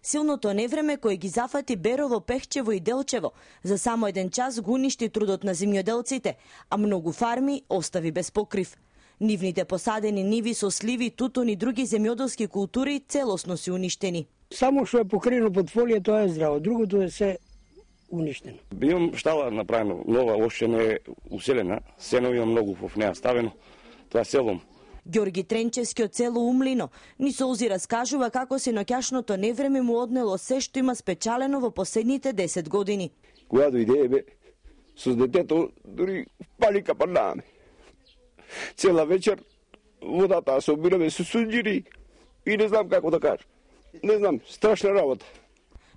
Силното невреме кој ги зафати Берово, Пехчево и Делчево за само еден час го уништи трудот на земјоделците, а многу фарми остави без покрив. Нивните посадени ниви со сливи, тутун и други земјоделски култури целосно се уништени. Само што е покриено под фолија, тоа е здраво, другото е се уништено. Имам штала направено, нова, още не е уселена, сено има многу во неа ставено, тоа селом. Ѓорги Тренчевски од село Умлино ни со озир раскажува како синоќашното невреме му однело се што има спечалено во последните 10 години. Кога дојде бе, со детето дури пали капанаме. Цела вечер водата собираме со сунџири и не знам како да кажам. Не знам, страшна работа.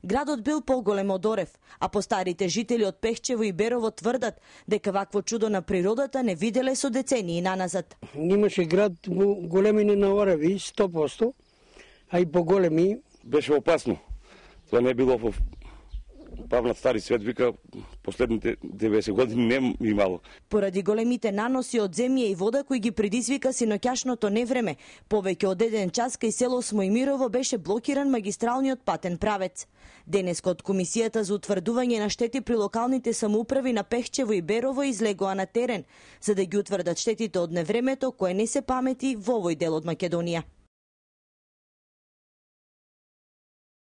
Градот бил поголем од Орев, а постарите жители од Пехчево и Берово тврдат дека вакво чудо на природата не виделе со децении наназад. Имаше град големини на Ореви, 100%, а и поголеми. Беше опасно. Тоа не било во Павнат Стари свет, вика, последните 90 години не имало. Поради големите наноси од земја и вода кои ги предизвика синоќашното невреме, повеќе од еден час кај село Смојмирово беше блокиран магистралниот патен правец. Денеска од Комисијата за утврдување на штети при локалните самоуправи на Пехчево и Берово излегоа на терен, за да ги утврдат штетите од невремето кое не се памети во овој дел од Македонија.